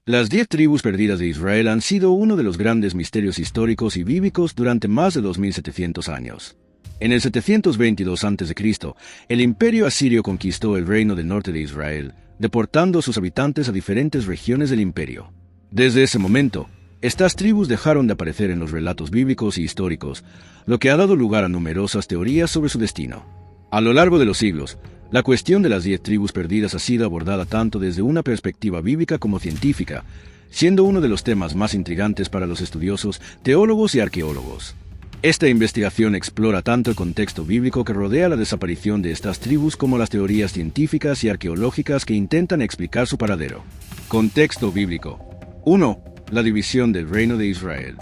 Las 10 tribus perdidas de Israel han sido uno de los grandes misterios históricos y bíblicos durante más de 2700 años. En el 722 a.C., el imperio asirio conquistó el reino del norte de Israel, deportando a sus habitantes a diferentes regiones del imperio. Desde ese momento, estas tribus dejaron de aparecer en los relatos bíblicos y históricos, lo que ha dado lugar a numerosas teorías sobre su destino. A lo largo de los siglos, la cuestión de las 10 tribus perdidas ha sido abordada tanto desde una perspectiva bíblica como científica, siendo uno de los temas más intrigantes para los estudiosos, teólogos y arqueólogos. Esta investigación explora tanto el contexto bíblico que rodea la desaparición de estas tribus como las teorías científicas y arqueológicas que intentan explicar su paradero. Contexto bíblico. 1. La división del reino de Israel.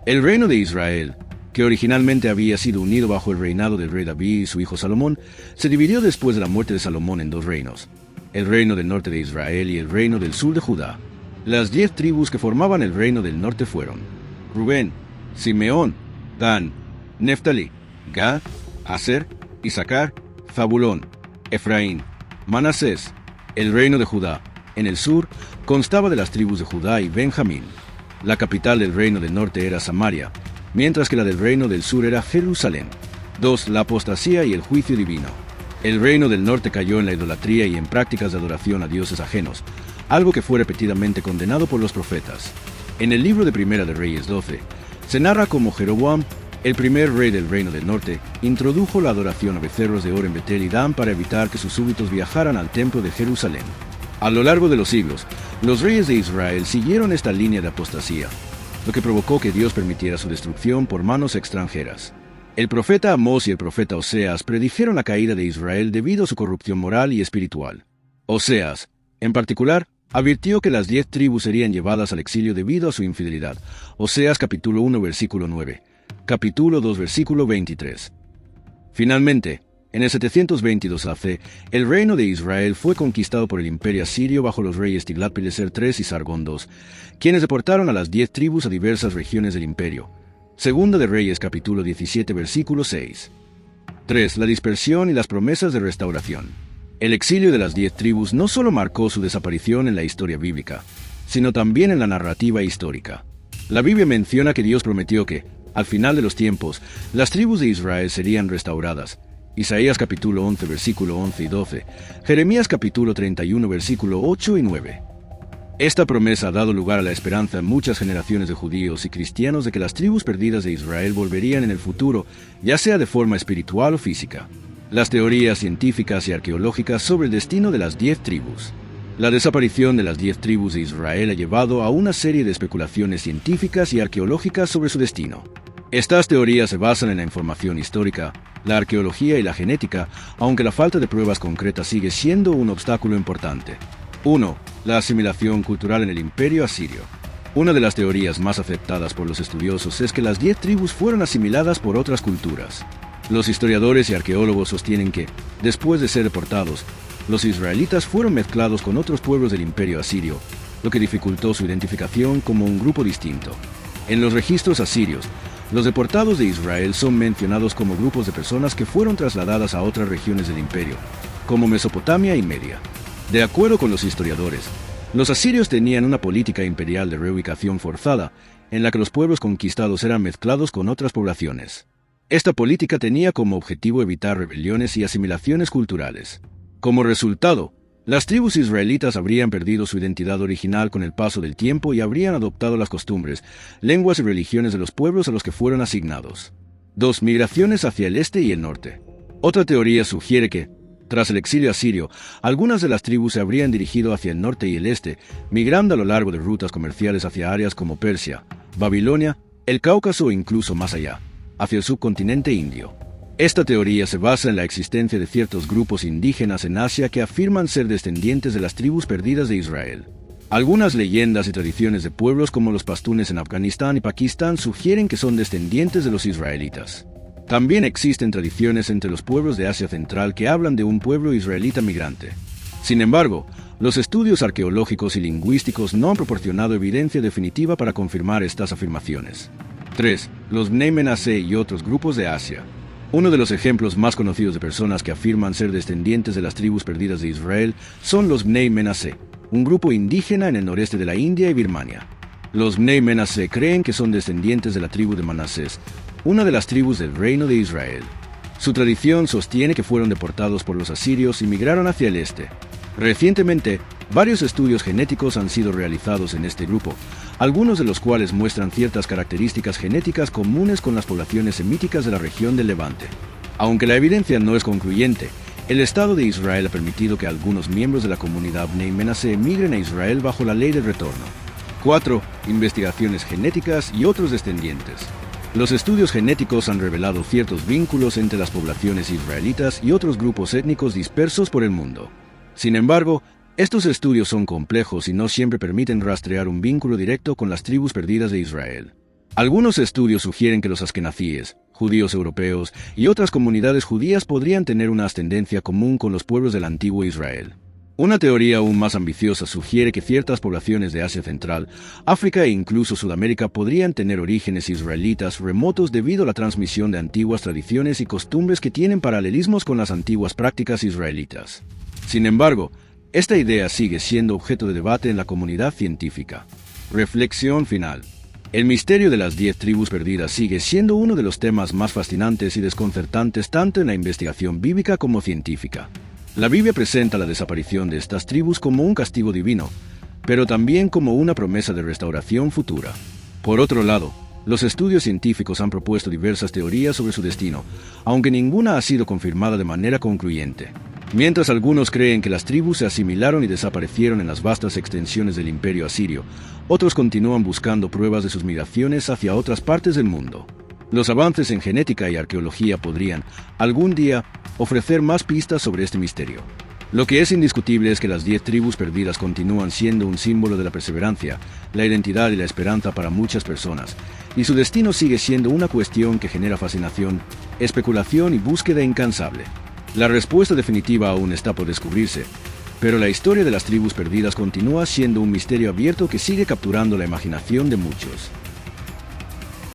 El reino de Israel, que originalmente había sido unido bajo el reinado del rey David y su hijo Salomón, se dividió después de la muerte de Salomón en dos reinos, el reino del norte de Israel y el reino del sur de Judá. Las 10 tribus que formaban el reino del norte fueron Rubén, Simeón, Dan, Neftalí, Gad, Aser, Isaacar, Zabulón, Efraín, Manasés. El reino de Judá, en el sur, constaba de las tribus de Judá y Benjamín. La capital del reino del norte era Samaria, mientras que la del reino del sur era Jerusalén. 2. La apostasía y el juicio divino. El reino del norte cayó en la idolatría y en prácticas de adoración a dioses ajenos, algo que fue repetidamente condenado por los profetas. En el libro de Primera de Reyes 12, se narra cómo Jeroboam, el primer rey del reino del norte, introdujo la adoración a becerros de oro en Betel y Dan para evitar que sus súbditos viajaran al templo de Jerusalén. A lo largo de los siglos, los reyes de Israel siguieron esta línea de apostasía, lo que provocó que Dios permitiera su destrucción por manos extranjeras. El profeta Amós y el profeta Oseas predijeron la caída de Israel debido a su corrupción moral y espiritual. Oseas, en particular, advirtió que las 10 tribus serían llevadas al exilio debido a su infidelidad. Oseas capítulo 1 versículo 9, capítulo 2 versículo 23. Finalmente, en el 722 a.C., el reino de Israel fue conquistado por el imperio asirio bajo los reyes Tiglat-Pileser III y Sargón II, quienes deportaron a las 10 tribus a diversas regiones del imperio. Segunda de Reyes capítulo 17 versículo 6. 3. La dispersión y las promesas de restauración. El exilio de las 10 tribus no solo marcó su desaparición en la historia bíblica, sino también en la narrativa histórica. La Biblia menciona que Dios prometió que, al final de los tiempos, las tribus de Israel serían restauradas. Isaías capítulo 11 versículo 11 y 12, Jeremías capítulo 31 versículo 8 y 9. Esta promesa ha dado lugar a la esperanza en muchas generaciones de judíos y cristianos de que las tribus perdidas de Israel volverían en el futuro, ya sea de forma espiritual o física. Las teorías científicas y arqueológicas sobre el destino de las 10 tribus. La desaparición de las 10 tribus de Israel ha llevado a una serie de especulaciones científicas y arqueológicas sobre su destino. Estas teorías se basan en la información histórica, la arqueología y la genética, aunque la falta de pruebas concretas sigue siendo un obstáculo importante. 1. La asimilación cultural en el imperio asirio. Una de las teorías más aceptadas por los estudiosos es que las 10 tribus fueron asimiladas por otras culturas. Los historiadores y arqueólogos sostienen que, después de ser deportados, los israelitas fueron mezclados con otros pueblos del imperio asirio, lo que dificultó su identificación como un grupo distinto. En los registros asirios, los deportados de Israel son mencionados como grupos de personas que fueron trasladadas a otras regiones del imperio, como Mesopotamia y Media. De acuerdo con los historiadores, los asirios tenían una política imperial de reubicación forzada, en la que los pueblos conquistados eran mezclados con otras poblaciones. Esta política tenía como objetivo evitar rebeliones y asimilaciones culturales. Como resultado, las tribus israelitas habrían perdido su identidad original con el paso del tiempo y habrían adoptado las costumbres, lenguas y religiones de los pueblos a los que fueron asignados. 2. Migraciones hacia el este y el norte. Otra teoría sugiere que, tras el exilio asirio, algunas de las tribus se habrían dirigido hacia el norte y el este, migrando a lo largo de rutas comerciales hacia áreas como Persia, Babilonia, el Cáucaso e incluso más allá, hacia el subcontinente indio. Esta teoría se basa en la existencia de ciertos grupos indígenas en Asia que afirman ser descendientes de las tribus perdidas de Israel. Algunas leyendas y tradiciones de pueblos como los pastunes en Afganistán y Pakistán sugieren que son descendientes de los israelitas. También existen tradiciones entre los pueblos de Asia Central que hablan de un pueblo israelita migrante. Sin embargo, los estudios arqueológicos y lingüísticos no han proporcionado evidencia definitiva para confirmar estas afirmaciones. 3. Los Bnei Menasé y otros grupos de Asia. Uno de los ejemplos más conocidos de personas que afirman ser descendientes de las tribus perdidas de Israel son los Bnei Menasé, un grupo indígena en el noreste de la India y Birmania. Los Bnei Menasé creen que son descendientes de la tribu de Manasés, una de las tribus del reino de Israel. Su tradición sostiene que fueron deportados por los asirios y migraron hacia el este. Recientemente, varios estudios genéticos han sido realizados en este grupo, algunos de los cuales muestran ciertas características genéticas comunes con las poblaciones semíticas de la región del Levante. Aunque la evidencia no es concluyente, el Estado de Israel ha permitido que algunos miembros de la comunidad Bnei Menasé emigren a Israel bajo la ley del retorno. 4. Investigaciones genéticas y otros descendientes. Los estudios genéticos han revelado ciertos vínculos entre las poblaciones israelitas y otros grupos étnicos dispersos por el mundo. Sin embargo, estos estudios son complejos y no siempre permiten rastrear un vínculo directo con las tribus perdidas de Israel. Algunos estudios sugieren que los askenazíes, judíos europeos y otras comunidades judías podrían tener una ascendencia común con los pueblos del antiguo Israel. Una teoría aún más ambiciosa sugiere que ciertas poblaciones de Asia Central, África e incluso Sudamérica podrían tener orígenes israelitas remotos debido a la transmisión de antiguas tradiciones y costumbres que tienen paralelismos con las antiguas prácticas israelitas. Sin embargo, esta idea sigue siendo objeto de debate en la comunidad científica. Reflexión final. El misterio de las 10 tribus perdidas sigue siendo uno de los temas más fascinantes y desconcertantes tanto en la investigación bíblica como científica. La Biblia presenta la desaparición de estas tribus como un castigo divino, pero también como una promesa de restauración futura. Por otro lado, los estudios científicos han propuesto diversas teorías sobre su destino, aunque ninguna ha sido confirmada de manera concluyente. Mientras algunos creen que las tribus se asimilaron y desaparecieron en las vastas extensiones del imperio asirio, otros continúan buscando pruebas de sus migraciones hacia otras partes del mundo. Los avances en genética y arqueología podrían, algún día, ofrecer más pistas sobre este misterio. Lo que es indiscutible es que las 10 tribus perdidas continúan siendo un símbolo de la perseverancia, la identidad y la esperanza para muchas personas, y su destino sigue siendo una cuestión que genera fascinación, especulación y búsqueda incansable. La respuesta definitiva aún está por descubrirse, pero la historia de las tribus perdidas continúa siendo un misterio abierto que sigue capturando la imaginación de muchos.